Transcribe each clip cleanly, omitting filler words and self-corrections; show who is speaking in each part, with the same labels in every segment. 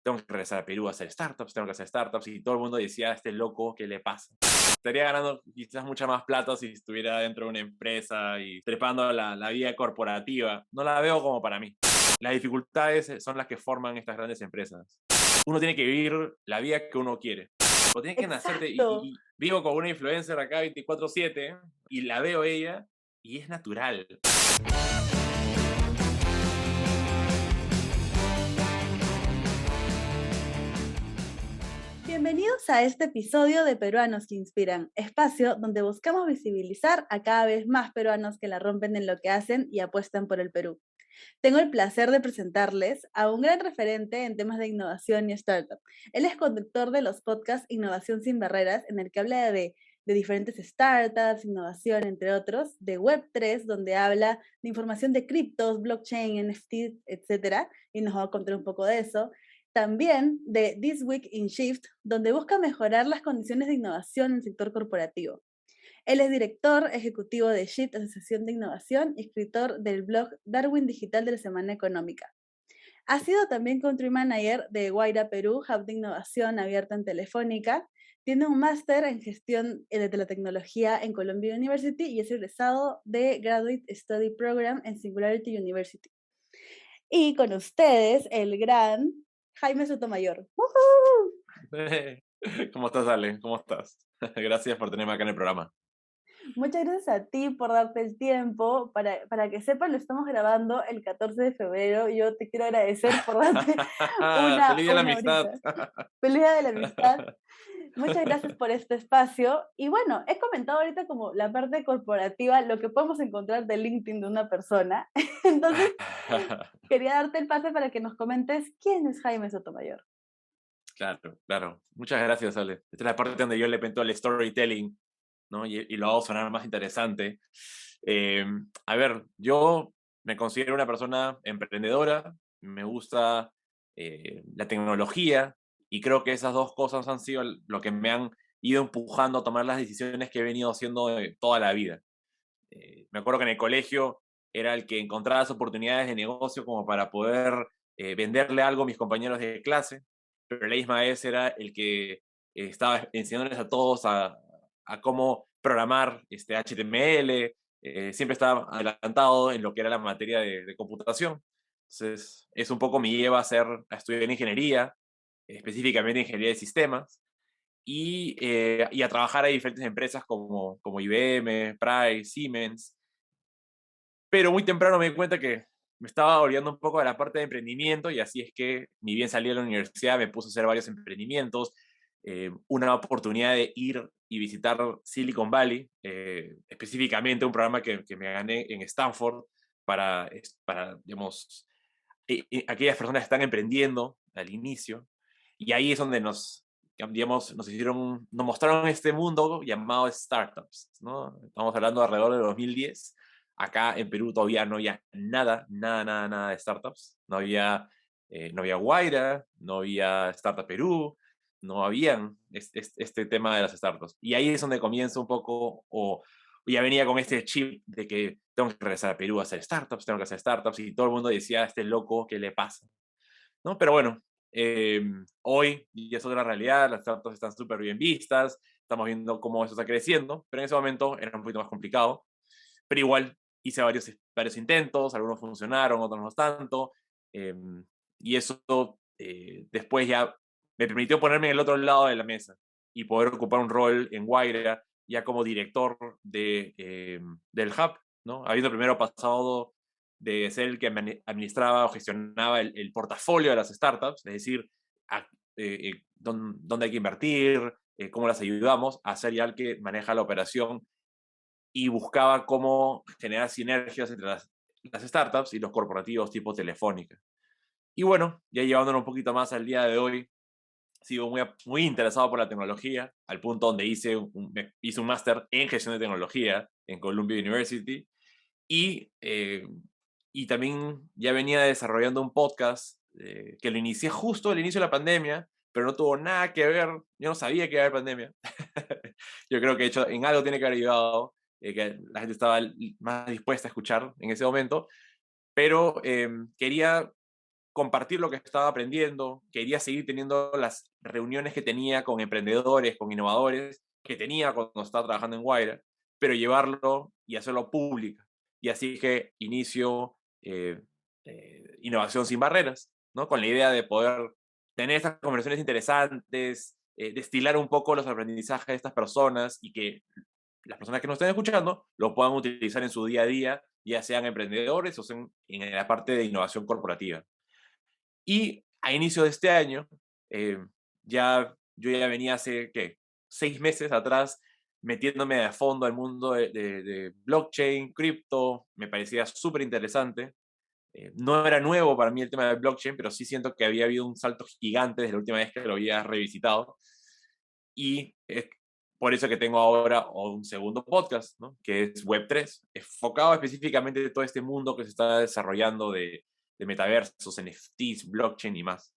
Speaker 1: tengo que regresar a Perú a hacer startups, tengo que hacer startups, y todo el mundo decía, este loco, ¿qué le pasa? Estaría ganando quizás mucha más plata si estuviera dentro de una empresa y trepando la vida corporativa. No la veo como para mí. Las dificultades son las que forman estas grandes empresas. Uno tiene que vivir la vida que uno quiere. O tiene que nacerte,
Speaker 2: Exacto.
Speaker 1: y vivo con una influencer acá 24/7 y la veo ella y es natural.
Speaker 2: Bienvenidos a este episodio de Peruanos que Inspiran, espacio donde buscamos visibilizar a cada vez más peruanos que la rompen en lo que hacen y apuestan por el Perú. Tengo el placer de presentarles a un gran referente en temas de innovación y startup. Él es conductor de los podcasts Innovación sin Barreras, en el que habla de diferentes startups, innovación, entre otros, de Web3, donde habla de información de criptos, blockchain, NFTs, etcétera, y nos va a contar un poco de eso. También de This Week in Shift, donde busca mejorar las condiciones de innovación en el sector corporativo. Él es director ejecutivo de Shift, Asociación de Innovación, y escritor del blog Darwin Digital de la Semana Económica. Ha sido también country manager de Guaira Perú, Hub de Innovación abierta en Telefónica. Tiene un máster en gestión de la tecnología en Columbia University y es egresado de Graduate Study Program en Singularity University. Y con ustedes, el gran Jaime Sotomayor. ¡Woohoo!
Speaker 1: ¿Cómo estás, Ale? ¿Cómo estás? Gracias por tenerme acá en el programa.
Speaker 2: Muchas gracias a ti por darte el tiempo. Para que sepan, lo estamos grabando el 14 de febrero. Yo te quiero agradecer por darte
Speaker 1: Feliz día de la
Speaker 2: una
Speaker 1: amistad.
Speaker 2: horita. Feliz Día de la Amistad. Muchas gracias por este espacio. Y bueno, he comentado ahorita como la parte corporativa, lo que podemos encontrar de LinkedIn de una persona. Entonces, quería darte el pase para que nos comentes quién es Jaime Sotomayor.
Speaker 1: Claro, claro. Muchas gracias, Ale. Esta es la parte donde yo le pento el storytelling, ¿no? Y lo hago sonar más interesante. Eh, a ver, yo me considero una persona emprendedora, me gusta la tecnología, y creo que esas dos cosas han sido lo que me han ido empujando a tomar las decisiones que he venido haciendo toda la vida. Me acuerdo que en el colegio era el que encontraba las oportunidades de negocio como para poder venderle algo a mis compañeros de clase, pero la misma vez era el que estaba enseñándoles a todos a cómo programar HTML. Siempre estaba adelantado en lo que era la materia de computación. Entonces, es un poco me lleva a estudiar ingeniería, específicamente ingeniería de sistemas, y a trabajar en diferentes empresas como IBM, Price, Siemens. Pero muy temprano me di cuenta que me estaba olvidando un poco de la parte de emprendimiento, y así es que, ni bien salí de la universidad, me puse a hacer varios emprendimientos. Una oportunidad de ir y visitar Silicon Valley, específicamente un programa que me gané en Stanford para digamos, aquellas personas que están emprendiendo al inicio. Y ahí es donde digamos, nos mostraron este mundo llamado startups, ¿no? Estamos hablando alrededor de 2010. Acá en Perú todavía no había nada, nada, nada, nada de startups. No había Guaira, no había Startup Perú, no habían este tema de las startups. Y ahí es donde comienza un poco, o ya venía con este chip de que tengo que regresar a Perú a hacer startups, tengo que hacer startups, y todo el mundo decía, este loco, ¿qué le pasa? ¿No? Pero bueno, hoy ya es otra realidad, las startups están súper bien vistas, estamos viendo cómo eso está creciendo, pero en ese momento era un poquito más complicado. Pero igual hice varios intentos, algunos funcionaron, otros no tanto, eh, y eso después ya me permitió ponerme en el otro lado de la mesa y poder ocupar un rol en Guaira ya como director del hub, ¿no? Habiendo primero pasado de ser el que administraba o gestionaba el portafolio de las startups, es decir, dónde hay que invertir, cómo las ayudamos, a ser ya el que maneja la operación y buscaba cómo generar sinergias entre las startups y los corporativos tipo Telefónica. Y bueno, ya llevándolo un poquito más al día de hoy, sigo muy interesado por la tecnología, al punto donde hice un máster en gestión de tecnología en Columbia University, y también ya venía desarrollando un podcast que lo inicié justo al inicio de la pandemia, pero no tuvo nada que ver, yo no sabía que iba a haber pandemia. Yo creo que de hecho en algo tiene que haber ayudado, que la gente estaba más dispuesta a escuchar en ese momento, pero quería compartir lo que estaba aprendiendo, quería seguir teniendo las reuniones que tenía con emprendedores, con innovadores, que tenía cuando estaba trabajando en Guaira, pero llevarlo y hacerlo público. Y así que inicio Innovación sin Barreras, ¿no? Con la idea de poder tener estas conversaciones interesantes, destilar un poco los aprendizajes de estas personas y que las personas que nos estén escuchando lo puedan utilizar en su día a día, ya sean emprendedores o sean en la parte de innovación corporativa. Y a inicio de este año, eh, yo ya venía hace, ¿qué? 6 meses atrás metiéndome a fondo al mundo de blockchain, cripto, me parecía súper interesante. No era nuevo para mí el tema de blockchain, pero sí siento que había habido un salto gigante desde la última vez que lo había revisitado. Y es por eso que tengo ahora un segundo podcast, ¿no? Que es Web3, enfocado específicamente en todo este mundo que se está desarrollando de metaversos, NFTs, blockchain y más.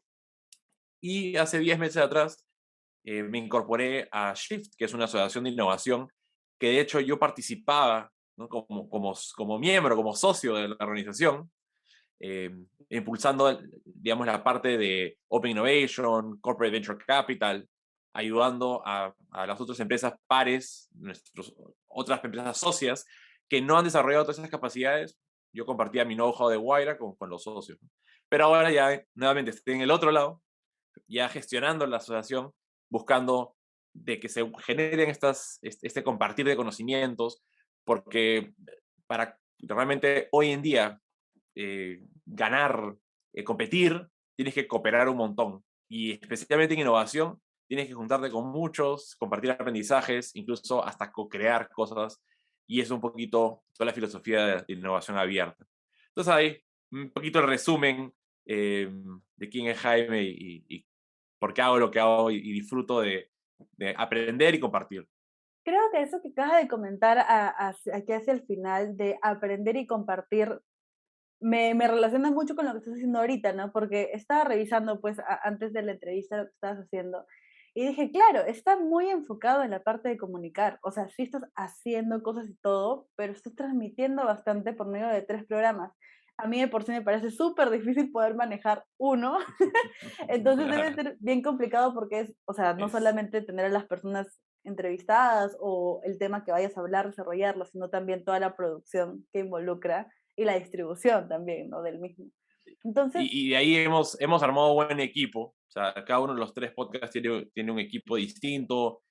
Speaker 1: Y hace 10 meses atrás me incorporé a Shift, que es una asociación de innovación, que de hecho yo participaba, ¿no? Como miembro, como socio de la organización, eh, impulsando, digamos, la parte de Open Innovation, Corporate Venture Capital, ayudando a las otras empresas pares, otras empresas socias, que no han desarrollado todas esas capacidades. Yo compartía mi know-how de Guaira con los socios. Pero ahora ya nuevamente estoy en el otro lado, ya gestionando la asociación, buscando de que se generen este compartir de conocimientos, porque para realmente hoy en día ganar, competir, tienes que cooperar un montón. Y especialmente en innovación, tienes que juntarte con muchos, compartir aprendizajes, incluso hasta co-crear cosas. Y es un poquito toda la filosofía de innovación abierta. Entonces ahí, un poquito el resumen de quién es Jaime y por qué hago lo que hago y disfruto de aprender y compartir.
Speaker 2: Creo que eso que acabas de comentar aquí hacia el final de aprender y compartir me relaciona mucho con lo que estás haciendo ahorita, ¿no? Porque estaba revisando, pues, antes de la entrevista lo que estabas haciendo y dije, claro, está muy enfocado en la parte de comunicar. O sea, sí estás haciendo cosas y todo, pero estás transmitiendo bastante por medio de 3 programas. A mí de por sí me parece súper difícil poder manejar uno, entonces debe ser bien complicado porque es, o sea, no
Speaker 1: Es,
Speaker 2: solamente tener a las personas entrevistadas o el tema que vayas a hablar, desarrollarlo, sino también toda la producción que involucra y la distribución también, ¿no? Del mismo. Entonces,
Speaker 1: y de ahí hemos armado buen equipo. O sea, cada uno de los 3 podcasts tiene un equipo distinto.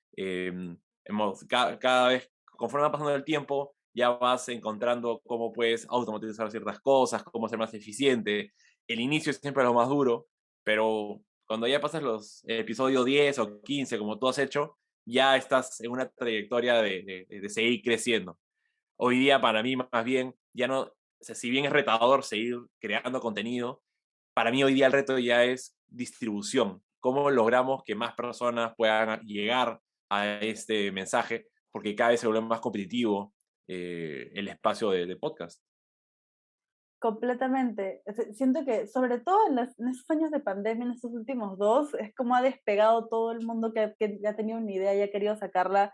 Speaker 1: Cada vez, conforme va pasando el tiempo, ya vas encontrando cómo puedes automatizar ciertas cosas, cómo ser más eficiente. El inicio es siempre lo más duro, pero cuando ya pasas los episodios 10 o 15, como tú has hecho, ya estás en una trayectoria de seguir creciendo. Hoy día para mí más bien ya no, o sea, si bien es retador seguir creando contenido, para mí hoy día el reto ya es distribución. ¿Cómo logramos que más personas puedan llegar a este mensaje? Porque cada vez se vuelve más competitivo el espacio de podcast.
Speaker 2: completamente. Siento que, sobre todo en esos años de pandemia, en estos últimos dos, es como ha despegado todo el mundo que ha tenido una idea y ha querido sacarla,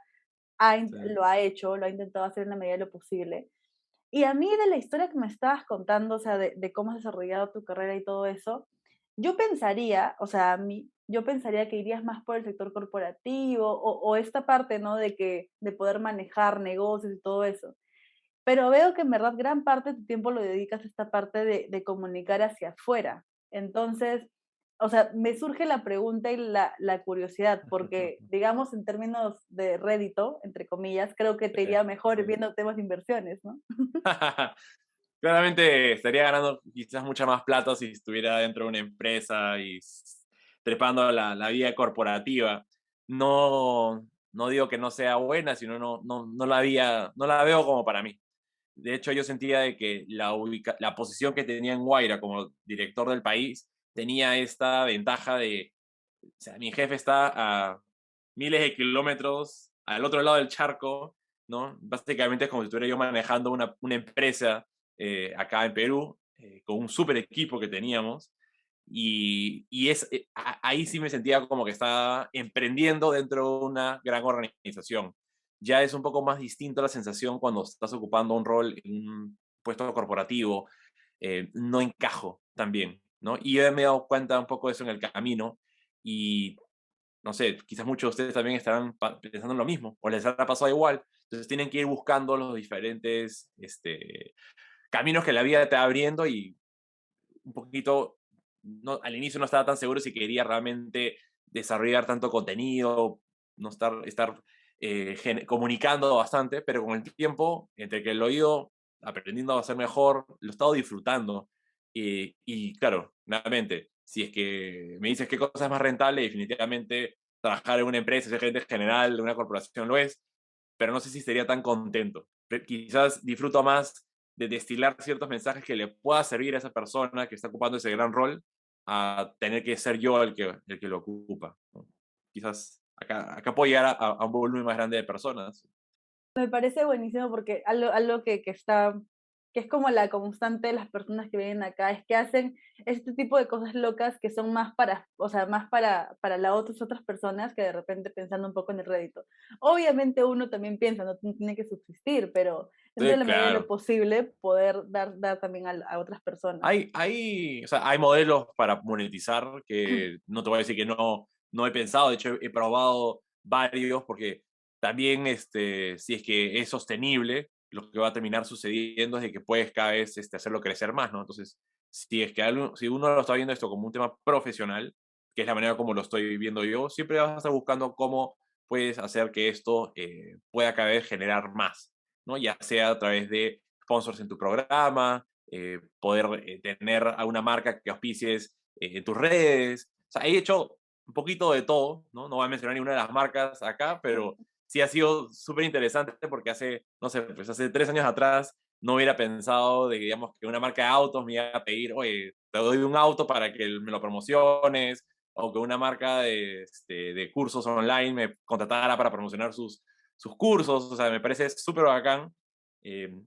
Speaker 1: Sí.
Speaker 2: lo ha hecho, lo ha intentado hacer en la medida de lo posible. Y a mí de la historia que me estabas contando, o sea, de cómo has desarrollado tu carrera y todo eso, yo pensaría, o sea, yo pensaría que irías más por el sector corporativo o esta parte, ¿no? De poder manejar negocios y todo eso. Pero veo que en verdad gran parte de tu tiempo lo dedicas a esta parte de comunicar hacia afuera. Entonces, o sea, me surge la pregunta y la curiosidad, porque, digamos, en términos de rédito, entre comillas, creo que te iría mejor
Speaker 1: Sí.
Speaker 2: viendo temas de inversiones, ¿no?
Speaker 1: Claramente estaría ganando quizás mucha más plata si estuviera dentro de una empresa y trepando la vida corporativa. No, no digo que no sea buena, sino no la veo como para mí. De hecho, yo sentía de que la posición que tenía en Guaira como director del país tenía esta ventaja de, o sea, mi jefe está a miles de kilómetros al otro lado del charco, ¿no? Básicamente es como si estuviera yo manejando una empresa acá en Perú, con un super equipo que teníamos, ahí sí me sentía como que estaba emprendiendo dentro de una gran organización. Ya es un poco más distinto la sensación cuando estás ocupando un rol en un puesto corporativo, no encajo tan bien. ¿no? Y yo me he dado cuenta un poco de eso en el camino y, no sé, quizás muchos de ustedes también estarán pensando en lo mismo o les habrá pasado igual. Entonces tienen que ir buscando los diferentes caminos que la vida te va abriendo y un poquito, no, al inicio no estaba tan seguro si quería realmente desarrollar tanto contenido, no estar comunicando bastante, pero con el tiempo, entre que lo he ido aprendiendo a hacer mejor, lo he estado disfrutando. Y claro, nuevamente, si es que me dices qué cosa es más rentable, definitivamente trabajar en una empresa, ser gerente general de una corporación lo es, pero no sé si sería tan contento. Quizás disfruto más de destilar ciertos mensajes que le pueda servir a esa persona que está ocupando ese gran rol a tener que ser yo el que lo ocupa, ¿no? Quizás acá puedo llegar a un volumen más grande de personas.
Speaker 2: Me parece buenísimo porque algo que está, que es como la constante de las personas que vienen acá, es que hacen este tipo de cosas locas que son más para, o sea, más para las otras personas que de repente pensando un poco en el rédito. Obviamente uno también piensa, no tiene que subsistir, pero dentro de
Speaker 1: Sí,
Speaker 2: la medida de lo
Speaker 1: claro.
Speaker 2: posible poder dar también a otras personas.
Speaker 1: O sea, hay modelos para monetizar que no te voy a decir que no he pensado, de hecho he probado varios porque también si es que es sostenible, lo que va a terminar sucediendo es de que puedes cada vez hacerlo crecer más, ¿no? Entonces, si uno lo está viendo esto como un tema profesional, que es la manera como lo estoy viendo yo, siempre vas a estar buscando cómo puedes hacer que esto pueda cada vez generar más, ¿no? Ya sea a través de sponsors en tu programa, poder tener a una marca que auspicies en tus redes. O sea, he hecho un poquito de todo, ¿no? No voy a mencionar ninguna de las marcas acá, pero sí ha sido súper interesante porque no sé, pues hace 3 años atrás no hubiera pensado de, digamos, que una marca de autos me iba a pedir, oye, te doy un auto para que me lo promociones, o que una marca de cursos online me contratara para promocionar sus cursos. O sea, me parece súper bacán.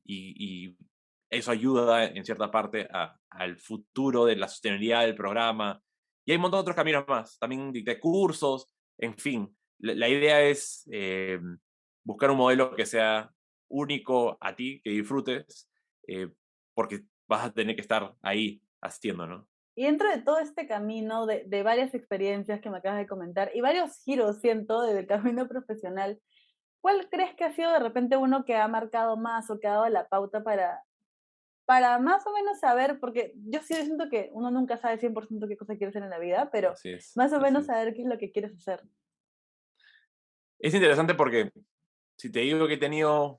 Speaker 1: Y eso ayuda en cierta parte al futuro de la sostenibilidad del programa. Y hay un montón de otros caminos más, también de cursos, en fin. La idea es buscar un modelo que sea único a ti, que disfrutes, porque vas a tener que estar ahí haciendo, ¿no?
Speaker 2: Y dentro de todo este camino de varias experiencias que me acabas de comentar y varios giros, siento, del camino profesional, ¿cuál crees que ha sido de repente uno que ha marcado más o que ha dado la pauta para más o menos saber, porque yo sí siento que uno nunca sabe 100% qué cosa quiere hacer en la vida, pero
Speaker 1: Así es,
Speaker 2: más o
Speaker 1: así
Speaker 2: menos
Speaker 1: es.
Speaker 2: saber qué es lo que quieres hacer?
Speaker 1: Es interesante porque si te digo que he tenido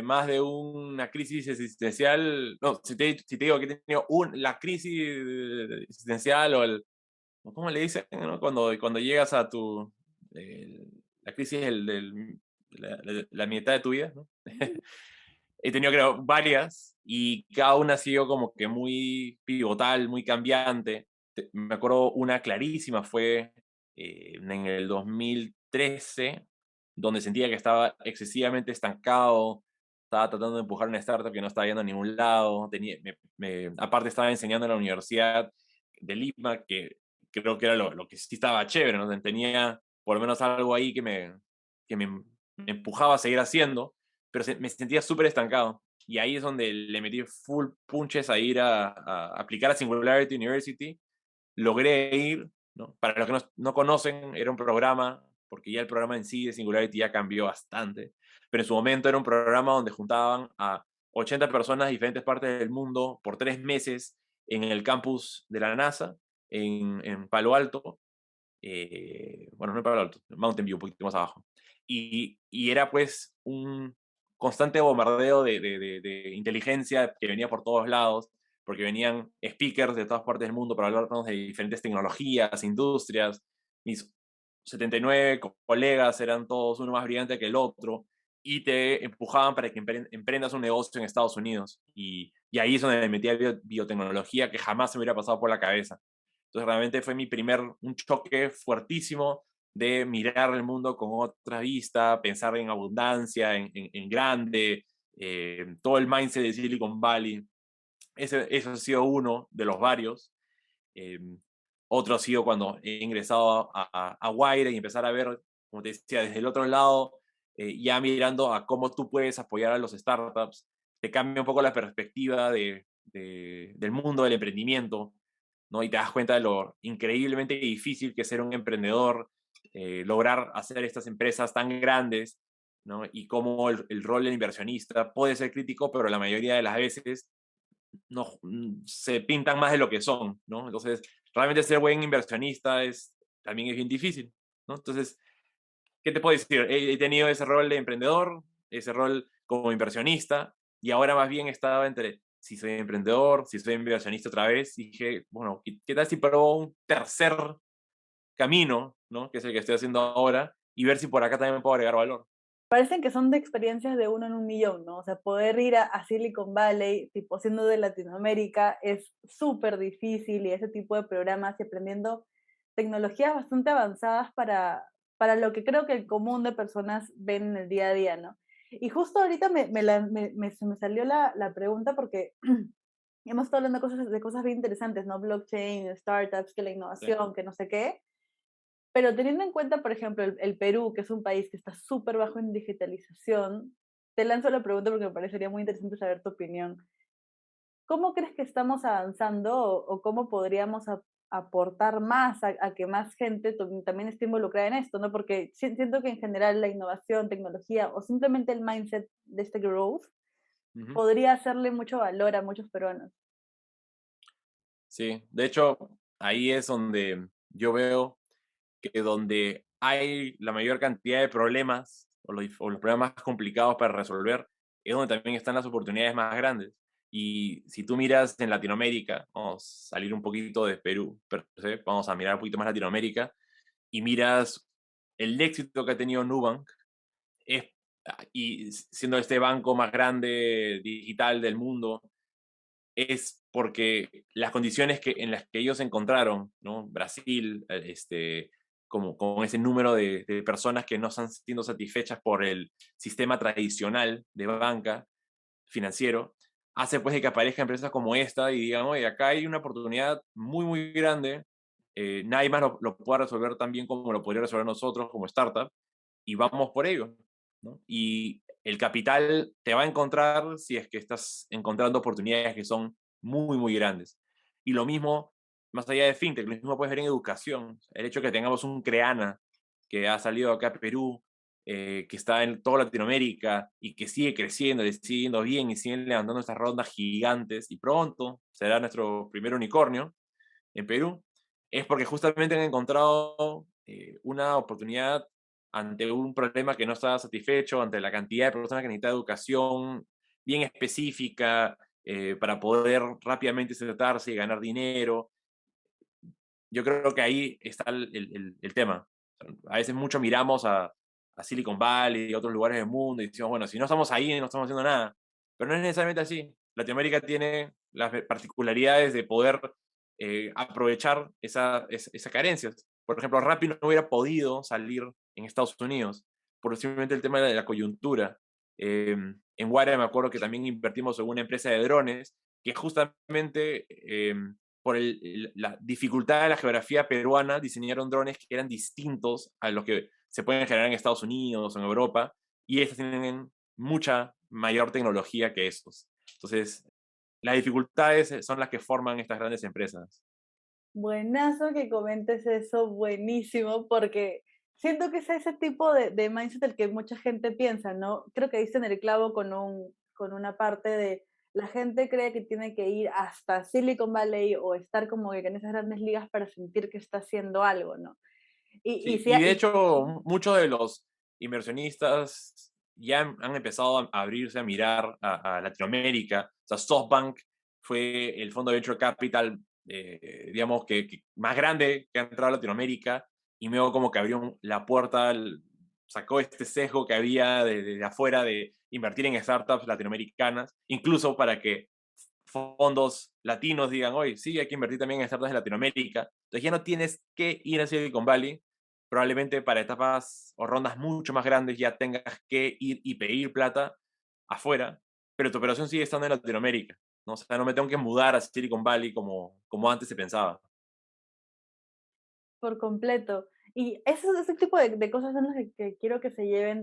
Speaker 1: más de una crisis existencial, no, si te digo que he tenido la crisis existencial ¿cómo le dicen? ¿No? Cuando llegas a la crisis la mitad de tu vida, ¿no? He tenido, creo, varias y cada una ha sido como que muy pivotal, muy cambiante. Me acuerdo una clarísima fue en el 2013, donde sentía que estaba excesivamente estancado, estaba tratando de empujar una startup que no estaba yendo a ningún lado, aparte estaba enseñando en la Universidad de Lima, que creo que era lo que sí estaba chévere, ¿no? Tenía por lo menos algo ahí que me empujaba a seguir haciendo, pero me sentía súper estancado. Y ahí es donde le metí full punches a ir a aplicar a Singularity University. Logré ir, ¿no? Para los que no conocen, era un programa, porque ya el programa en sí de Singularity ya cambió bastante, pero en su momento era un programa donde juntaban a 80 personas de diferentes partes del mundo por 3 meses en el campus de la NASA, en Palo Alto, bueno, no en Palo Alto, en Mountain View, un poquito más abajo. Y era pues un constante bombardeo de inteligencia que venía por todos lados, porque venían speakers de todas partes del mundo para hablarnos de diferentes tecnologías, industrias. Mis 79 colegas eran todos uno más brillante que el otro y te empujaban para que emprendas un negocio en Estados Unidos. Y ahí es donde me metí a biotecnología que jamás se me hubiera pasado por la cabeza. Entonces realmente fue un choque fuertísimo de mirar el mundo con otra vista, pensar en abundancia, en grande, todo el mindset de Silicon Valley. Eso ha sido uno de los varios. Eh, Otro ha sido cuando he ingresado a Wire y empezar a ver, como te decía, desde el otro lado, ya mirando a cómo tú puedes apoyar a los startups, te cambia un poco la perspectiva del mundo del emprendimiento, ¿no? Y te das cuenta de lo increíblemente difícil que es ser un emprendedor, lograr hacer estas empresas tan grandes, ¿no? Y cómo el rol del inversionista puede ser crítico, pero la mayoría de las veces no, se pintan más de lo que son, ¿no? Entonces, realmente ser buen inversionista también es bien difícil, ¿no? Entonces, ¿qué te puedo decir? He tenido ese rol de emprendedor, ese rol como inversionista, y ahora más bien estaba entre si soy emprendedor, si soy inversionista otra vez, y dije, bueno, ¿qué tal si pruebo un tercer camino, ¿no? Que es el que estoy haciendo ahora, y ver si por acá también puedo agregar valor.
Speaker 2: Parecen que son de experiencias de uno en un millón, ¿no? O sea, poder ir a Silicon Valley, tipo siendo de Latinoamérica, es súper difícil y ese tipo de programas y aprendiendo tecnologías bastante avanzadas para lo que creo que el común de personas ven en el día a día, ¿no? Y justo ahorita se me salió la pregunta porque hemos estado hablando de cosas bien interesantes, ¿no? Blockchain, startups, que la
Speaker 1: Sí,
Speaker 2: innovación, que no sé qué. Pero teniendo en cuenta, por ejemplo, el Perú, que es un país que está súper bajo en digitalización, te lanzo la pregunta porque me parecería muy interesante saber tu opinión. ¿Cómo crees que estamos avanzando o cómo podríamos aportar más a que más gente también esté involucrada en esto? ¿No? Porque siento que en general la innovación, tecnología o simplemente el mindset de este growth
Speaker 1: ujú,
Speaker 2: podría hacerle mucho valor a muchos peruanos.
Speaker 1: sí. De hecho, ahí es donde yo veo que donde hay la mayor cantidad de problemas o los problemas más complicados para resolver, es donde también están las oportunidades más grandes. Y si tú miras en Latinoamérica, vamos a salir un poquito de Perú, per se, vamos a mirar un poquito más Latinoamérica, y miras el éxito que ha tenido Nubank, es, y siendo este banco más grande digital del mundo, es porque las condiciones en las que ellos se encontraron, ¿no? Brasil, como con ese número de personas que no están siendo satisfechas por el sistema tradicional de banca financiero, hace pues de que aparezcan empresas como esta y digan, oye, acá hay una oportunidad muy, muy grande, nadie más lo puede resolver tan bien como lo podría resolver nosotros como startup, y vamos por ello, ¿no? Y el capital te va a encontrar si es que estás encontrando oportunidades que son muy, muy grandes. Y lo mismo, más allá de fintech, lo mismo puedes ver en educación. El hecho de que tengamos un Creana que ha salido acá a Perú, que está en toda Latinoamérica y que sigue creciendo, le sigue yendo bien y siguen levantando estas rondas gigantes y pronto será nuestro primer unicornio en Perú, es porque justamente han encontrado una oportunidad ante un problema que no estaba satisfecho, ante la cantidad de personas que necesitan educación bien específica para poder rápidamente insertarse y ganar dinero. Yo creo que ahí está el tema. A veces mucho miramos a Silicon Valley y otros lugares del mundo y decimos, bueno, si no estamos ahí, no estamos haciendo nada. Pero no es necesariamente así. Latinoamérica tiene las particularidades de poder aprovechar esa carencias. Por ejemplo, Rappi no hubiera podido salir en Estados Unidos por simplemente el tema de la coyuntura. En Guara me acuerdo que también invertimos en una empresa de drones que justamente por la dificultad de la geografía peruana, diseñaron drones que eran distintos a los que se pueden generar en Estados Unidos o en Europa, y estos tienen mucha mayor tecnología que esos. Entonces, las dificultades son las que forman estas grandes empresas.
Speaker 2: Buenazo que comentes eso, buenísimo, porque siento que es ese tipo de mindset el que mucha gente piensa, ¿no? Creo que diste en el clavo con una parte de la gente cree que tiene que ir hasta Silicon Valley o estar como que en esas grandes ligas para sentir que está haciendo algo, ¿no? Y,
Speaker 1: Sí,
Speaker 2: si,
Speaker 1: y de hecho, muchos de los inversionistas ya han empezado a abrirse a mirar a Latinoamérica. O sea, SoftBank fue el fondo de venture capital, digamos, que más grande que ha entrado a Latinoamérica y luego como que abrió la puerta, sacó este sesgo que había de afuera de invertir en startups latinoamericanas, incluso para que fondos latinos digan, oye, sí, hay que invertir también en startups de Latinoamérica. Entonces ya no tienes que ir a Silicon Valley, probablemente para etapas o rondas mucho más grandes ya tengas que ir y pedir plata afuera, pero tu operación sigue estando en Latinoamérica, ¿no? O sea, no me tengo que mudar a Silicon Valley como antes se pensaba.
Speaker 2: por completo. Y ese tipo de cosas son las que quiero que se lleven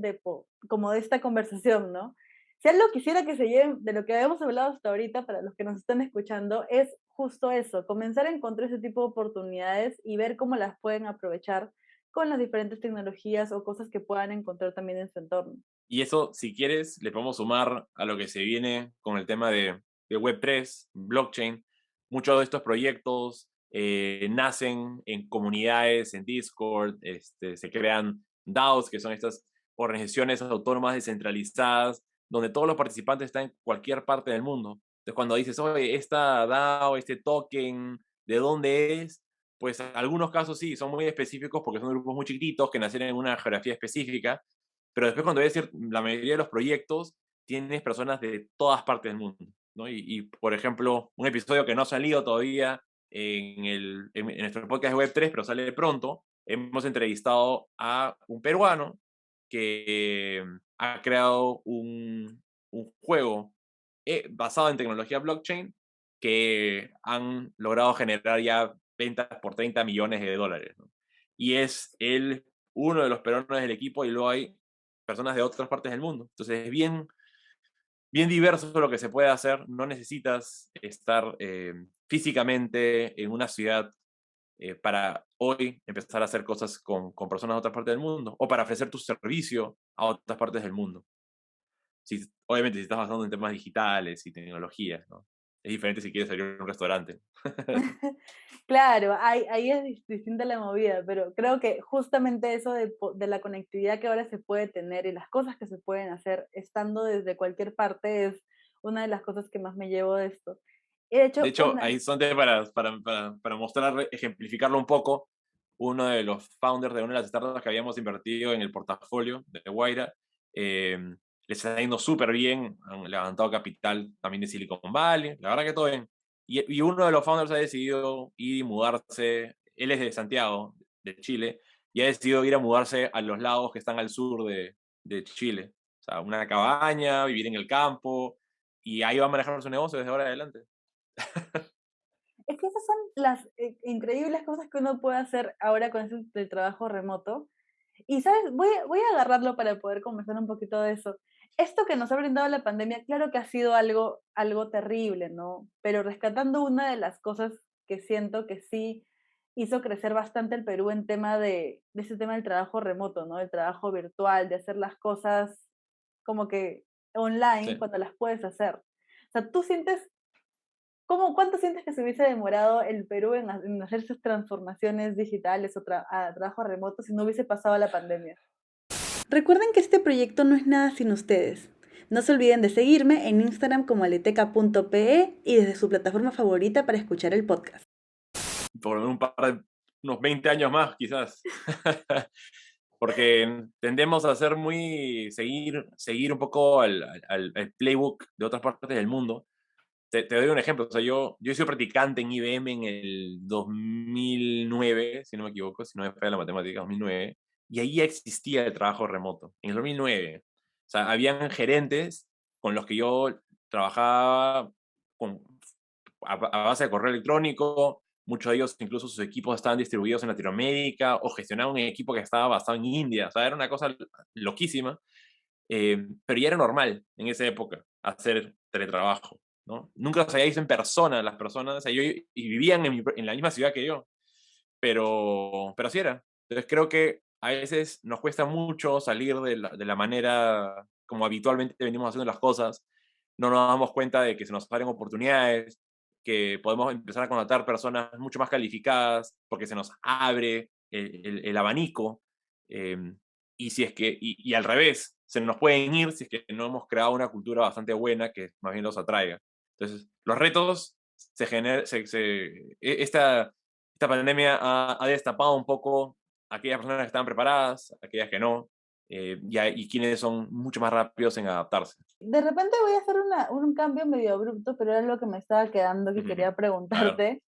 Speaker 2: como de esta conversación, ¿no? Si algo quisiera que se lleven de lo que habíamos hablado hasta ahorita, para los que nos están escuchando, es justo eso, comenzar a encontrar ese tipo de oportunidades y ver cómo las pueden aprovechar con las diferentes tecnologías o cosas que puedan encontrar también en su entorno.
Speaker 1: Y eso, si quieres, le podemos sumar a lo que se viene con el tema de Web3, blockchain. Muchos de estos proyectos nacen en comunidades, en Discord, se crean DAOs, que son estas organizaciones autónomas descentralizadas, donde todos los participantes están en cualquier parte del mundo. Entonces, cuando dices, oye, esta DAO, este token, ¿de dónde es? Pues en algunos casos sí, son muy específicos porque son grupos muy chiquitos que nacieron en una geografía específica, pero después cuando ves la mayoría de los proyectos, tienes personas de todas partes del mundo, ¿no? Por ejemplo, un episodio que no ha salido todavía en nuestro podcast de Web3, pero sale pronto, hemos entrevistado a un peruano que ha creado un juego basado en tecnología blockchain que han logrado generar ya ventas por 30 millones de dólares, ¿no? Y es él uno de los peruanos del equipo y luego hay personas de otras partes del mundo. Entonces es bien diverso lo que se puede hacer. No necesitas estar físicamente en una ciudad para hoy empezar a hacer cosas con personas de otras partes del mundo o para ofrecer tu servicio a otras partes del mundo. Si, obviamente, si estás basando en temas digitales y tecnologías, ¿no? Es diferente si quieres salir a un restaurante.
Speaker 2: Claro, ahí es distinta la movida, pero creo que justamente eso de la conectividad que ahora se puede tener y las cosas que se pueden hacer estando desde cualquier parte es una de las cosas que más me llevo de esto. Y de
Speaker 1: De
Speaker 2: hecho,
Speaker 1: hecho, ahí son para mostrar, ejemplificarlo un poco, uno de los founders de una de las startups que habíamos invertido en el portafolio de Guaira, eh, les está yendo súper bien, han levantado capital también de Silicon Valley, la verdad que todo bien. Y uno de los founders ha decidido ir y mudarse, él es de Santiago, de Chile, y ha decidido ir a mudarse a los lagos que están al sur de Chile. O sea, una cabaña, vivir en el campo, y ahí va a manejar su negocio desde ahora en adelante.
Speaker 2: es que esas son las increíbles cosas que uno puede hacer ahora con eso del trabajo remoto. Y, ¿sabes? Voy a agarrarlo para poder conversar un poquito de eso. Esto que nos ha brindado la pandemia, claro que ha sido algo terrible, ¿no? Pero rescatando una de las cosas que siento que sí hizo crecer bastante el Perú en tema de ese tema del trabajo remoto, ¿no? El trabajo virtual, de hacer las cosas como que online
Speaker 1: Sí.
Speaker 2: cuando las puedes hacer. O sea, ¿tú sientes cuánto sientes que se hubiese demorado el Perú en hacer sus transformaciones digitales o a trabajo remoto si no hubiese pasado la pandemia? Recuerden que este proyecto no es nada sin ustedes. No se olviden de seguirme en Instagram como aleteca.pe y desde su plataforma favorita para escuchar el podcast.
Speaker 1: Por unos 20 años más, quizás. Porque tendemos a ser seguir un poco al playbook de otras partes del mundo. Te doy un ejemplo. O sea, yo he sido practicante en IBM en el 2009, si no me equivoco, si no me falla la matemática, 2009, y ahí ya existía el trabajo remoto, en el 2009. O sea, habían gerentes con los que yo trabajaba con, a base de correo electrónico, muchos de ellos incluso sus equipos estaban distribuidos en Latinoamérica o gestionaban un equipo que estaba basado en India. O sea, era una cosa loquísima, pero ya era normal en esa época hacer teletrabajo, ¿no? Nunca los había visto en persona las personas, o sea, y vivían en la misma ciudad que yo, pero así era. Entonces creo que a veces nos cuesta mucho salir de la manera como habitualmente venimos haciendo las cosas, no nos damos cuenta de que se nos abren oportunidades, que podemos empezar a contratar personas mucho más calificadas porque se nos abre el abanico. Y si es que, y al revés, se nos pueden ir si es que no hemos creado una cultura bastante buena que más bien los atraiga. Entonces, los retos se generan, esta pandemia ha destapado un poco a aquellas personas que estaban preparadas, a aquellas que no, y quienes son mucho más rápidos en adaptarse.
Speaker 2: De repente voy a hacer un cambio medio abrupto, pero era lo que me estaba quedando que quería
Speaker 1: A ver.
Speaker 2: preguntarte.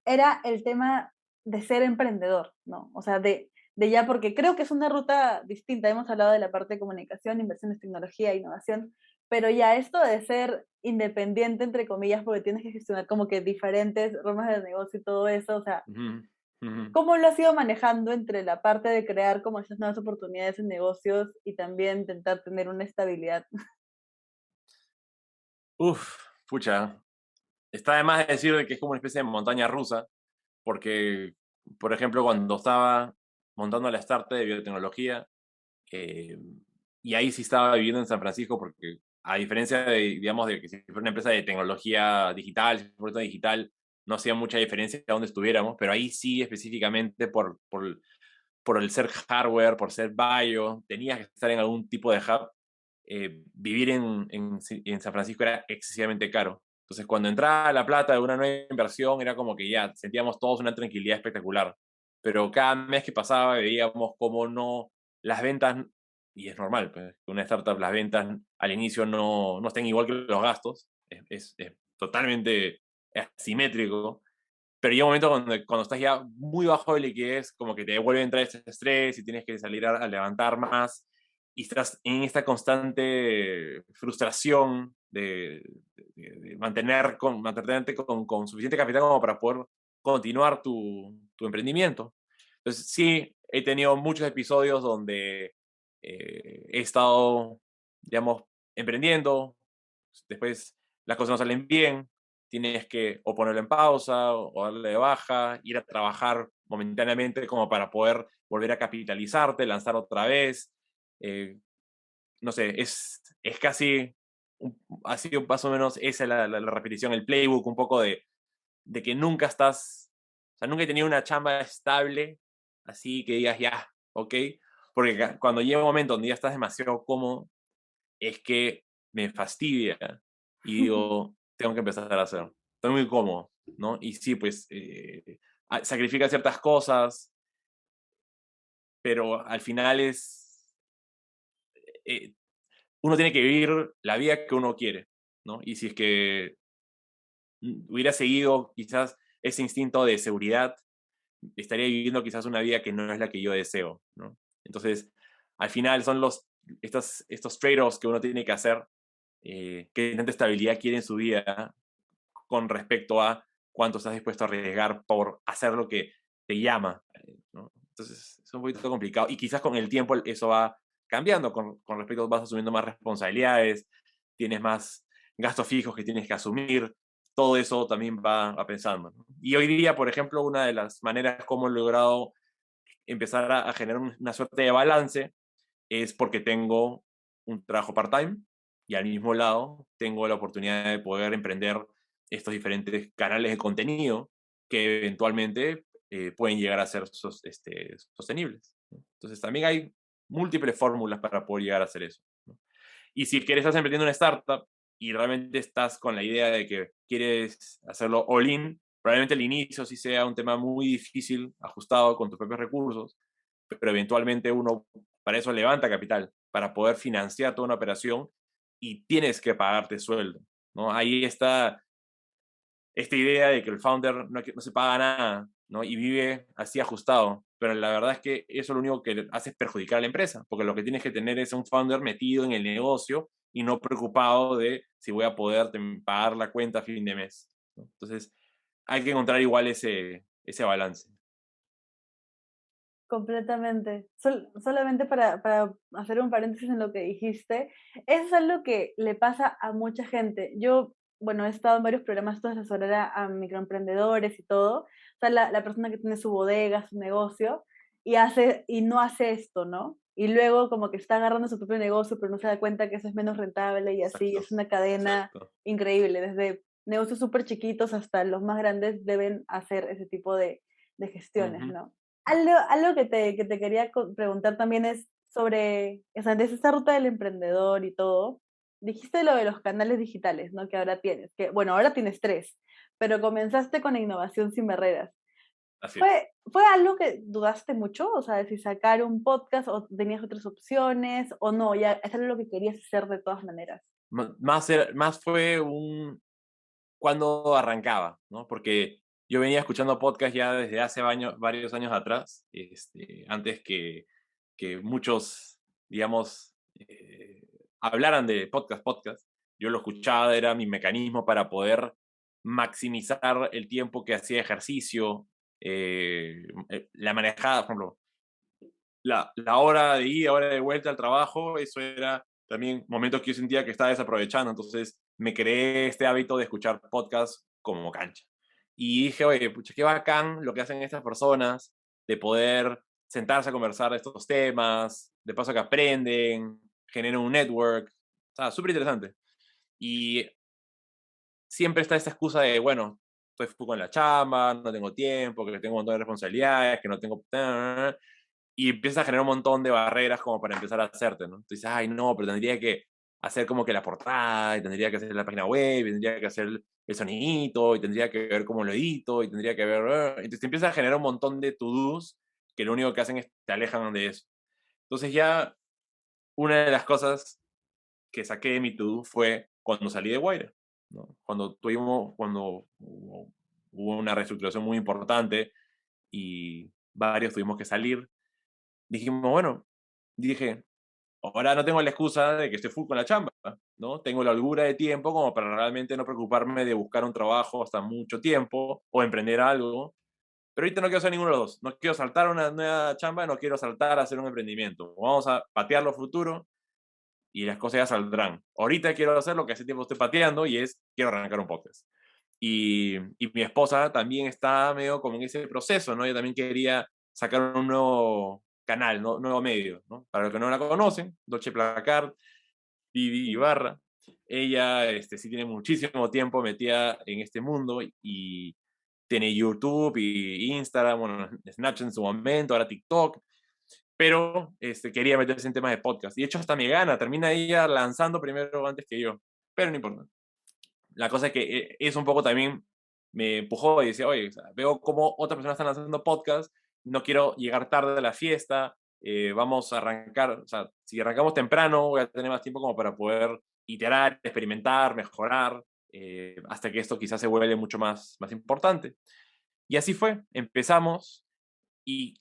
Speaker 2: Era el tema de ser emprendedor, ¿no? O sea, de ya, porque creo que es una ruta distinta. Hemos hablado de la parte de comunicación, inversiones, tecnología, innovación, pero ya esto de ser independiente, entre comillas, porque tienes que gestionar como que diferentes ramas de negocio y todo eso, o sea,
Speaker 1: Ujú, ujú.
Speaker 2: ¿cómo lo has ido manejando entre la parte de crear como esas nuevas oportunidades en negocios y también intentar tener una estabilidad?
Speaker 1: Uf, pucha. está de más decir de que es como una especie de montaña rusa, porque, por ejemplo, cuando estaba montando la startup de biotecnología, eh, y ahí sí estaba viviendo en San Francisco, porque a diferencia de, digamos, de que si fuera una empresa de tecnología digital, si fuera una digital, no hacía mucha diferencia de dónde estuviéramos, pero ahí sí específicamente por el ser hardware, por ser bio, tenías que estar en algún tipo de hub. Vivir en San Francisco era excesivamente caro. Entonces, cuando entraba la plata de una nueva inversión, era como que ya sentíamos todos una tranquilidad espectacular. Pero cada mes que pasaba veíamos cómo no, las ventas, y es normal, pues, que una startup, las ventas al inicio no estén igual que los gastos, es totalmente asimétrico. Pero llega un momento cuando estás ya muy bajo de liquidez, como que te vuelve a entrar ese estrés y tienes que salir a levantar más y estás en esta constante frustración de mantenerte con suficiente capital como para poder continuar tu emprendimiento. Entonces, sí, he tenido muchos episodios donde he estado, digamos, emprendiendo, después las cosas no salen bien, tienes que o ponerlo en pausa o darle de baja, ir a trabajar momentáneamente como para poder volver a capitalizarte, lanzar otra vez. Eh, no sé, es casi, ha sido más o menos esa la repetición, el playbook, un poco de que nunca estás, o sea, nunca he tenido una chamba estable, así que digas ya, ok, porque cuando llega un momento donde ya estás demasiado cómodo, es que me fastidia y digo, tengo que empezar a hacer. Estoy muy cómodo, ¿no? Y sí, pues sacrifica ciertas cosas, pero al final eh, uno tiene que vivir la vida que uno quiere, ¿no? Y si es que hubiera seguido quizás ese instinto de seguridad, estaría viviendo quizás una vida que no es la que yo deseo, ¿no? Entonces, al final son estos trade-offs que uno tiene que hacer, qué tanta estabilidad quiere en su vida con respecto a cuánto estás dispuesto a arriesgar por hacer lo que te llama, ¿no? Entonces, es un poquito complicado. Y quizás con el tiempo eso va cambiando, con respecto vas asumiendo más responsabilidades, tienes más gastos fijos que tienes que asumir, todo eso también va pensando, ¿no? Y hoy día, por ejemplo, una de las maneras como he logrado empezar a generar una suerte de balance es porque tengo un trabajo part-time y al mismo lado tengo la oportunidad de poder emprender estos diferentes canales de contenido que eventualmente pueden llegar a ser sostenibles, ¿no? Entonces también hay múltiples fórmulas para poder llegar a hacer eso, ¿no? Y si quieres estás emprendiendo una startup y realmente estás con la idea de que quieres hacerlo all in, probablemente al inicio sí sea un tema muy difícil, ajustado con tus propios recursos, pero eventualmente uno para eso levanta capital, para poder financiar toda una operación y tienes que pagarte sueldo, ¿no? Ahí está esta idea de que el founder no se paga nada, ¿no? Y vive así ajustado, pero la verdad es que eso lo único que hace es perjudicar a la empresa, porque lo que tienes que tener es un founder metido en el negocio y no preocupado de si voy a poder pagar la cuenta a fin de mes, ¿no? Entonces, hay que encontrar igual ese balance.
Speaker 2: Completamente. Solamente para hacer un paréntesis en lo que dijiste, eso es algo que le pasa a mucha gente. Yo, bueno, he estado en varios programas de asesorar a microemprendedores y todo. O sea, la persona que tiene su bodega, su negocio, y no hace esto, ¿no? Y luego como que está agarrando su propio negocio, pero no se da cuenta que eso es menos rentable y así.
Speaker 1: Exacto,
Speaker 2: Es una cadena
Speaker 1: exacto.
Speaker 2: increíble. Desde negocios súper chiquitos hasta los más grandes deben hacer ese tipo de gestiones,
Speaker 1: Ujú.
Speaker 2: ¿no? Algo que te quería preguntar también es sobre, o sea, desde esta ruta del emprendedor y todo, dijiste lo de los canales digitales, ¿no? Que ahora tienes, que bueno, ahora tienes tres, pero comenzaste con Innovación Sin Barreras.
Speaker 1: Así es.
Speaker 2: ¿Fue algo que dudaste mucho? O sea, de si sacar un podcast o tenías otras opciones o no, ya es algo que querías hacer de todas maneras.
Speaker 1: Más fue cuando arrancaba, ¿no? Porque yo venía escuchando podcast ya desde hace varios años atrás, antes que muchos, digamos, hablaran de podcast. Yo lo escuchaba, era mi mecanismo para poder maximizar el tiempo que hacía ejercicio, la manejada, por ejemplo, la hora de ida, hora de vuelta al trabajo, eso era también momentos que yo sentía que estaba desaprovechando. Entonces me creé este hábito de escuchar podcasts como cancha. Y dije, oye, pucha, qué bacán lo que hacen estas personas de poder sentarse a conversar de estos temas, de paso que aprenden, generan un network, o sea, súper interesante. Y siempre está esta excusa de, bueno, estoy full con la chamba, no tengo tiempo, que tengo un montón de responsabilidades, que no tengo... Y empiezas a generar un montón de barreras como para empezar a hacerte, ¿no? Tú dices, ay, no, pero tendría que hacer como que la portada, y tendría que hacer la página web, y tendría que hacer el sonidito, y tendría que ver cómo lo edito, y tendría que ver... Entonces te empiezas a generar un montón de to-dos que lo único que hacen es te alejan de eso. Entonces ya una de las cosas que saqué de mi to-do fue cuando salí de Guaira, ¿no? Cuando hubo una reestructuración muy importante y varios tuvimos que salir, dijimos, bueno, dije, ahora no tengo la excusa de que estoy full con la chamba, ¿no? Tengo la holgura de tiempo como para realmente no preocuparme de buscar un trabajo hasta mucho tiempo o emprender algo. Pero ahorita no quiero hacer ninguno de los dos. No quiero saltar a una nueva chamba, no quiero saltar a hacer un emprendimiento. Vamos a patear lo futuro y las cosas ya saldrán. Ahorita quiero hacer lo que hace tiempo estoy pateando y es, quiero arrancar un podcast. Y mi esposa también está medio como en ese proceso, ¿no? Ella también quería sacar un nuevo canal, ¿no? Un nuevo medio, ¿no? Para los que no la conocen, Dolce Placard, Vivi Ibarra. Ella sí tiene muchísimo tiempo metida en este mundo y tiene YouTube y Instagram, bueno, Snapchat en su momento, ahora TikTok, pero quería meterse en temas de podcast. Y de hecho hasta me gana, termina ella lanzando primero antes que yo, pero no importa. La cosa es que eso un poco también me empujó y decía, oye, o sea, veo cómo otras personas están lanzando podcast, no quiero llegar tarde a la fiesta, vamos a arrancar, o sea, si arrancamos temprano voy a tener más tiempo como para poder iterar, experimentar, mejorar, hasta que esto quizás se vuelva mucho más importante. Y así fue, empezamos y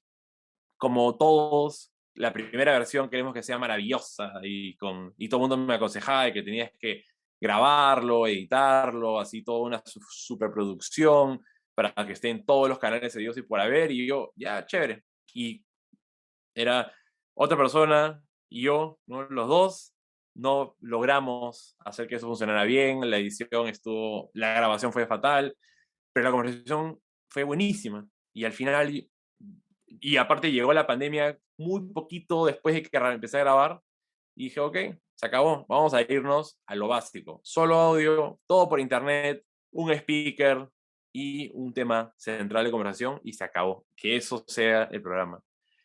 Speaker 1: como todos, la primera versión queremos que sea maravillosa y todo el mundo me aconsejaba de que tenías que grabarlo, editarlo, así toda una superproducción para que esté en todos los canales de Dios y por haber, y yo, ya, chévere. Y era otra persona y yo, ¿no? Los dos no logramos hacer que eso funcionara bien, la edición estuvo, la grabación fue fatal, pero la conversación fue buenísima. Y al final, y aparte llegó la pandemia muy poquito después de que empecé a grabar, y dije, ok, se acabó, vamos a irnos a lo básico. Solo audio, todo por internet, un speaker y un tema central de conversación, y se acabó. Que eso sea el programa.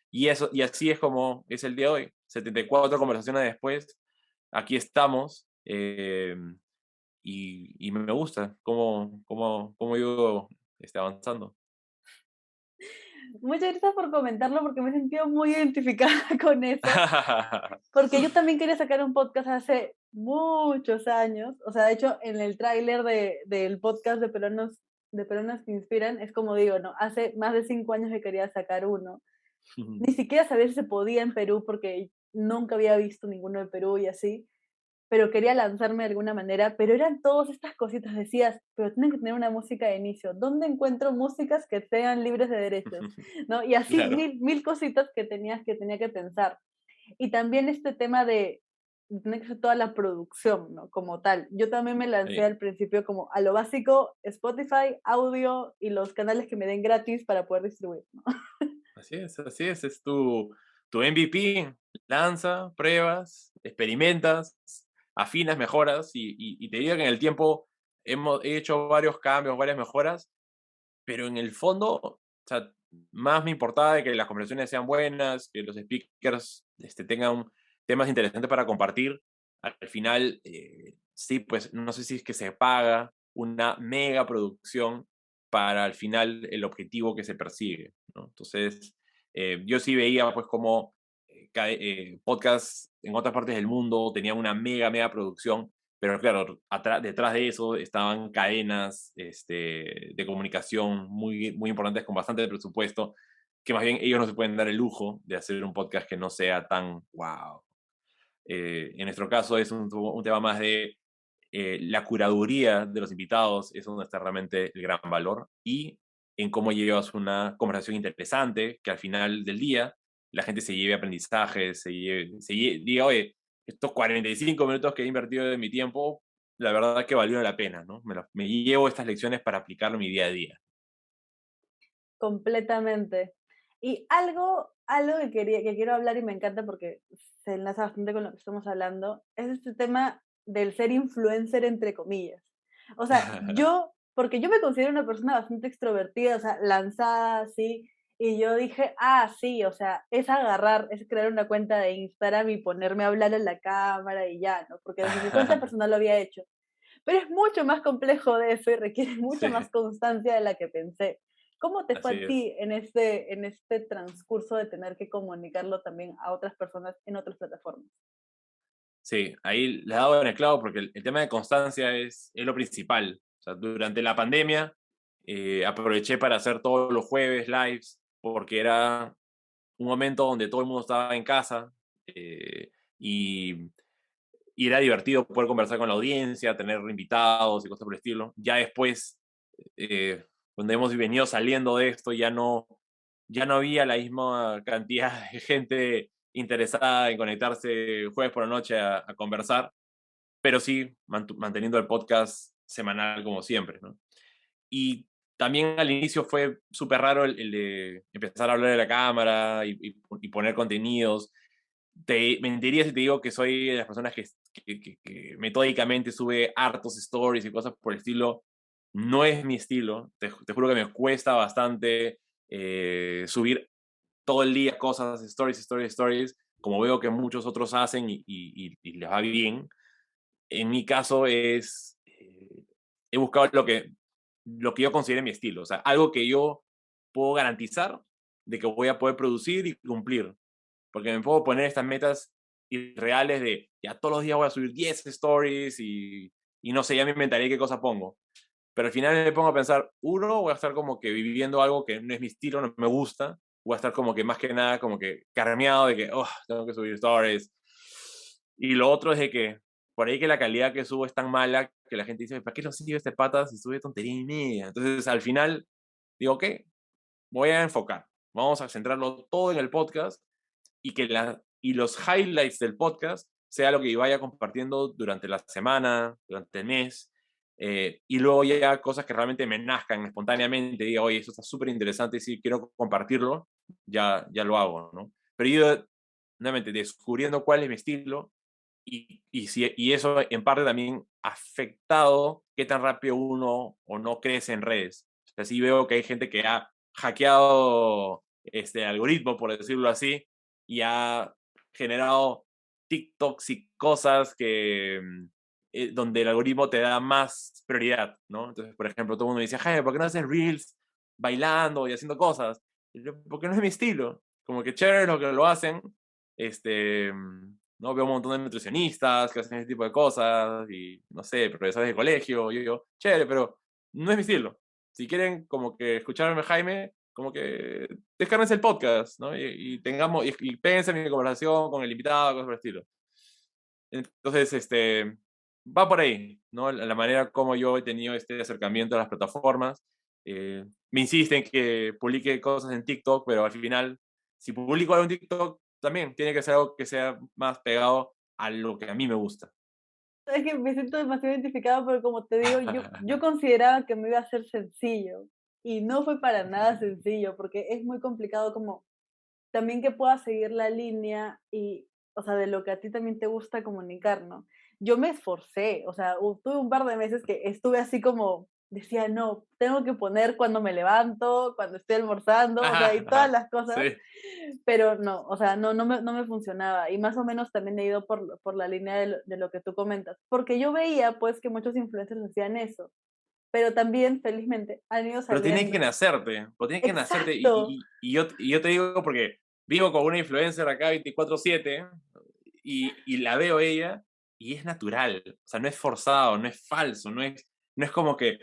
Speaker 1: Y así es como es el día de hoy. 74 conversaciones después, aquí estamos. Y me gusta cómo yo avanzando.
Speaker 2: Muchas gracias por comentarlo porque me he sentido muy identificada con eso, porque yo también quería sacar un podcast hace muchos años, o sea, de hecho, en el tráiler del podcast de Peruanos que Inspiran, es como digo, ¿no? Hace más de 5 años que quería sacar uno. Ni siquiera sabía si se podía en Perú porque nunca había visto ninguno de Perú y así, pero quería lanzarme de alguna manera, pero eran todas estas cositas, decías, pero tienen que tener una música de inicio, ¿dónde encuentro músicas que sean libres de derechos? ¿No? Y así
Speaker 1: Claro.
Speaker 2: mil cositas que tenía que pensar. Y también este tema de tener que hacer toda la producción, ¿no? Como tal. Yo también me lancé
Speaker 1: Sí.
Speaker 2: al principio como a lo básico, Spotify, audio y los canales que me den gratis para poder distribuir, ¿no?
Speaker 1: Así es tu MVP, lanza, pruebas, experimentas, afinas, mejoras, y te digo que en el tiempo he hecho varios cambios, varias mejoras, pero en el fondo, o sea, más me importaba de que las conversaciones sean buenas, que los speakers tengan temas interesantes para compartir. Al final, sí, pues no sé si es que se paga una mega producción para al final el objetivo que se persigue, ¿no? Entonces, yo sí veía pues como podcasts en otras partes del mundo tenían una mega producción, pero claro, detrás de eso estaban cadenas de comunicación muy importantes con bastante presupuesto, que más bien ellos no se pueden dar el lujo de hacer un podcast que no sea tan wow. En nuestro caso es un tema más de la curaduría de los invitados, es donde está realmente el gran valor, y en cómo llevas una conversación interesante, que al final del día la gente se lleve aprendizajes, diga, oye, estos 45 minutos que he invertido de mi tiempo la verdad que valió la pena, ¿no? Me llevo estas lecciones para aplicarlo en mi día a día.
Speaker 2: Completamente. Y algo que quiero hablar y me encanta porque se enlaza bastante con lo que estamos hablando, es este tema del ser influencer entre comillas. O sea, porque yo me considero una persona bastante extrovertida, o sea, lanzada, así, y yo dije, sí, o sea, es crear una cuenta de Instagram y ponerme a hablar en la cámara y ya, ¿no? Porque desde mi cuenta personal lo había hecho. Pero es mucho más complejo de eso y requiere mucha
Speaker 1: Sí,
Speaker 2: más constancia de la que pensé. ¿Cómo te fue
Speaker 1: así
Speaker 2: a
Speaker 1: es.
Speaker 2: ti en este transcurso de tener que comunicarlo también a otras personas en otras plataformas?
Speaker 1: Sí, ahí le he dado en el clavo porque el tema de constancia es lo principal. O sea, durante la pandemia aproveché para hacer todos los jueves lives porque era un momento donde todo el mundo estaba en casa eh, y, y era divertido poder conversar con la audiencia, tener invitados y cosas por el estilo. Ya después, cuando hemos venido saliendo de esto, ya no había la misma cantidad de gente interesada en conectarse jueves por la noche a conversar, pero sí manteniendo el podcast semanal como siempre, ¿no? Y también al inicio fue súper raro el de empezar a hablar de la cámara y poner contenidos. Te mentiría si te digo que soy de las personas que metódicamente sube hartos stories y cosas por el estilo. No es mi estilo. Te juro que me cuesta bastante subir todo el día cosas, stories, stories, stories, como veo que muchos otros hacen y les va bien. En mi caso he buscado lo que yo considere mi estilo, o sea, algo que yo puedo garantizar de que voy a poder producir y cumplir, porque me puedo poner estas metas irreales de ya todos los días voy a subir 10 stories y no sé, ya me inventaré qué cosa pongo. Pero al final me pongo a pensar, uno, voy a estar como que viviendo algo que no es mi estilo, no me gusta, voy a estar como que más que nada como que carmeado de que, oh, tengo que subir stories. Y lo otro es de que por ahí que la calidad que subo es tan mala que la gente dice, ¿para qué lo sigue este pata si sube tontería y media? Entonces al final digo, ok, voy a enfocar, vamos a centrarlo todo en el podcast y los highlights del podcast sea lo que vaya compartiendo durante la semana, durante el mes, y luego ya cosas que realmente me nazcan espontáneamente, diga, oye, esto está súper interesante, si quiero compartirlo, ya lo hago, ¿no? Pero yo, nuevamente, descubriendo cuál es mi estilo y eso en parte también ha afectado qué tan rápido uno o no crece en redes. O sea, sí veo que hay gente que ha hackeado este algoritmo, por decirlo así, y ha generado TikToks y cosas donde el algoritmo te da más prioridad, ¿no? Entonces, por ejemplo, todo el mundo me dice, Jaime, ¿por qué no haces reels bailando y haciendo cosas? Y yo, porque no es mi estilo. Como que chévere lo que lo hacen, ¿no? Veo un montón de nutricionistas que hacen ese tipo de cosas y, no sé, profesores de colegio, yo, chévere, pero no es mi estilo. Si quieren como que escucharme, Jaime, como que descárguense el podcast, ¿no? Y tengamos, y péguense en mi conversación con el invitado, cosas por el estilo. Entonces, va por ahí, ¿no? La manera como yo he tenido este acercamiento a las plataformas. Me insisten que publique cosas en TikTok, pero al final, si publico algo en TikTok, también tiene que ser algo que sea más pegado a lo que a mí me gusta.
Speaker 2: Es que me siento demasiado identificada porque como te digo, yo consideraba que me iba a ser sencillo y no fue para nada sencillo porque es muy complicado como también que puedas seguir la línea y, o sea, de lo que a ti también te gusta comunicar, ¿no? Yo me esforcé, o sea, tuve un par de meses que estuve así como, decía, no, tengo que poner cuando me levanto, cuando estoy almorzando, o sea, y todas las cosas,
Speaker 1: Sí.
Speaker 2: pero no, o sea, no me funcionaba. Y más o menos también he ido por la línea de lo que tú comentas, porque yo veía pues que muchos influencers hacían eso, pero también, felizmente, han ido
Speaker 1: Pero tiene que
Speaker 2: saliendo.
Speaker 1: nacerte, pues tiene que nacerte.
Speaker 2: Exacto.
Speaker 1: Y yo te digo porque vivo con una influencer acá 24/7 y la veo ella y es natural. O sea, no es forzado, no es falso, no es como que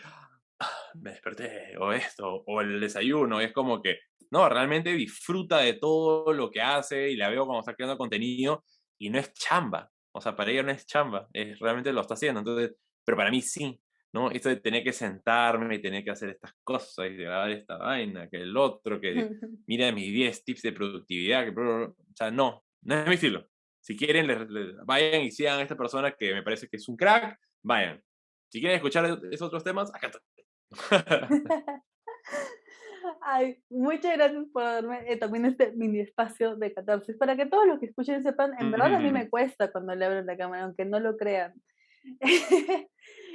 Speaker 1: me desperté o esto o el desayuno. Es como que, no, realmente disfruta de todo lo que hace y la veo cuando está creando contenido y no es chamba. O sea, para ella no es chamba, realmente lo está haciendo. Entonces, pero para mí sí. ¿No? Esto de tener que sentarme y tener que hacer estas cosas y grabar esta vaina, que el otro, que mira mis 10 tips de productividad, o sea, no es mi estilo. Si quieren, vayan y sigan a esta persona que me parece que es un crack, vayan. Si quieren escuchar esos otros temas, acá está.
Speaker 2: Ay, muchas gracias por darme también este mini espacio de catarsis, para que todos los que escuchen sepan, en verdad a mí me cuesta cuando le abro la cámara, aunque no lo crean.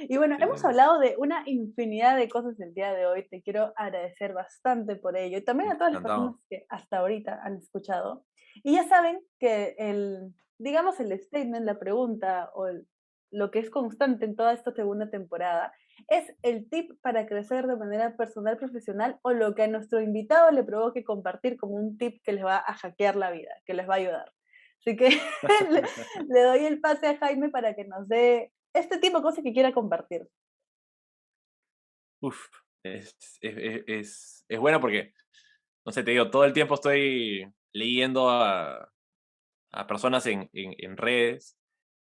Speaker 2: Y bueno,
Speaker 1: Sí,
Speaker 2: hemos
Speaker 1: sí, sí.
Speaker 2: hablado de una infinidad de cosas el día de hoy, te quiero agradecer bastante por ello, y también a todas las personas
Speaker 1: Encantado.
Speaker 2: que hasta ahorita han escuchado. Y ya saben que digamos, el statement, la pregunta lo que es constante en toda esta segunda temporada es el tip para crecer de manera personal, profesional, o lo que a nuestro invitado le provoque compartir como un tip que les va a hackear la vida, que les va a ayudar. Así que le doy el pase a Jaime para que nos dé este tipo de cosas que quiera compartir.
Speaker 1: Uf, es bueno porque, no sé, te digo, todo el tiempo estoy leyendo a personas en redes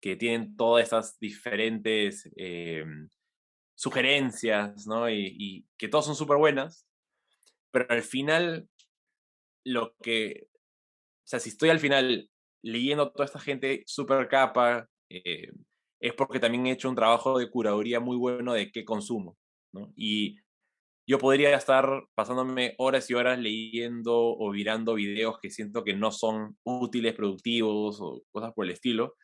Speaker 1: que tienen todas estas diferentes sugerencias, ¿no? Y que todas son súper buenas, pero al final, o sea, si estoy al final leyendo a toda esta gente súper capa, es porque también he hecho un trabajo de curaduría muy bueno de qué consumo, ¿no? Y yo podría estar pasándome horas y horas leyendo o mirando videos que siento que no son útiles, productivos o cosas por el estilo,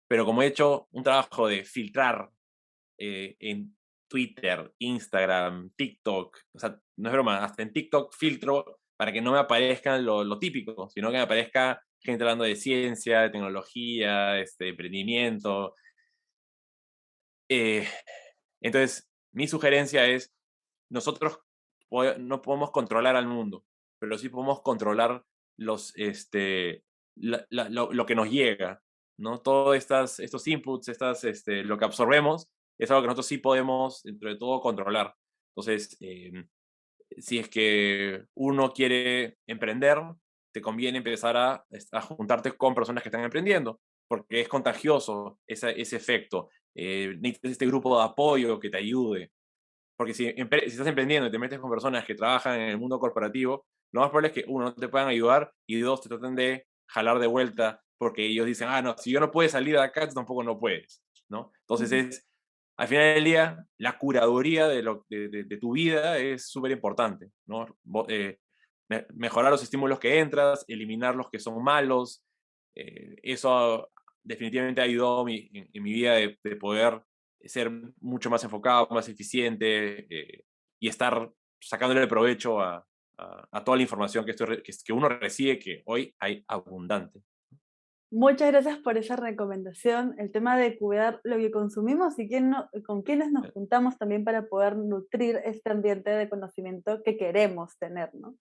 Speaker 1: pero como he hecho un trabajo de filtrar en Twitter, Instagram, TikTok, o sea, no es broma, hasta en TikTok filtro para que no me aparezca lo típico, sino que me aparezca gente hablando de ciencia, de tecnología, emprendimiento. Eh, entonces, mi sugerencia es, nosotros no podemos controlar al mundo, pero sí podemos controlar lo que nos llega, ¿no? Todos estos inputs, lo que absorbemos, es algo que nosotros sí podemos, dentro de todo, controlar. Entonces, si es que uno quiere emprender, te conviene empezar a juntarte con personas que están emprendiendo, porque es contagioso ese efecto. Necesitas este grupo de apoyo que te ayude. Porque si estás emprendiendo y te metes con personas que trabajan en el mundo corporativo, lo más probable es que, uno, no te puedan ayudar y dos, te traten de jalar de vuelta porque ellos dicen, ah, no, si yo no puedo salir de acá, tú tampoco no puedes, ¿no? Entonces
Speaker 2: Ujú.
Speaker 1: al final del día, la curaduría de tu vida es súper importante, ¿no? Mejorar los estímulos que entras, eliminar los que son malos, eso definitivamente ha ayudado en mi vida de poder ser mucho más enfocado, más eficiente y estar sacándole provecho a toda la información que uno recibe, que hoy hay abundante.
Speaker 2: Muchas gracias por esa recomendación. El tema de cuidar lo que consumimos y con quiénes nos juntamos también para poder nutrir este ambiente de conocimiento que queremos tener, ¿no?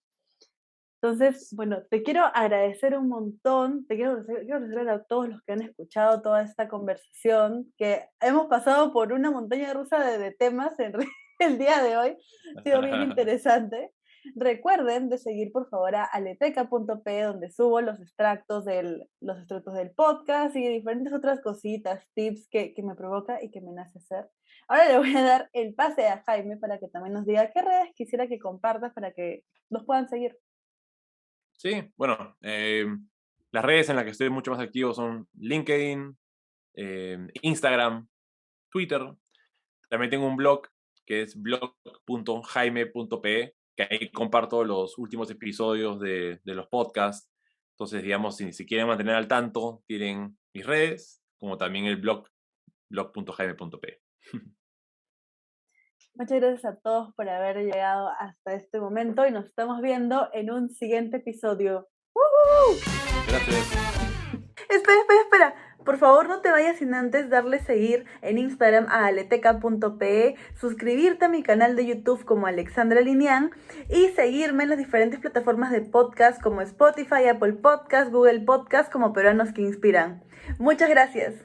Speaker 2: Entonces, bueno, te quiero agradecer un montón, quiero agradecer a todos los que han escuchado toda esta conversación, que hemos pasado por una montaña rusa de temas el día de hoy, ha sido bien interesante. Recuerden de seguir por favor a aleteca.p, donde subo los extractos del podcast y diferentes otras cositas, tips que me provoca y que me nace hacer. Ahora le voy a dar el pase a Jaime para que también nos diga qué redes quisiera que compartas para que nos puedan seguir.
Speaker 1: Sí, bueno, las redes en las que estoy mucho más activo son LinkedIn, Instagram, Twitter. También tengo un blog que es blog.jaime.pe, que ahí comparto los últimos episodios de los podcasts. Entonces, digamos, si quieren mantener al tanto, tienen mis redes, como también el blog.jaime.pe.
Speaker 2: Muchas gracias a todos por haber llegado hasta este momento y nos estamos viendo en un siguiente episodio. ¡Woohoo!
Speaker 1: Gracias.
Speaker 2: Espera. Por favor, no te vayas sin antes darle seguir en Instagram a aleteca.pe, suscribirte a mi canal de YouTube como Alexandra Linian y seguirme en las diferentes plataformas de podcast como Spotify, Apple Podcast, Google Podcast como Peruanos que Inspiran. Muchas gracias.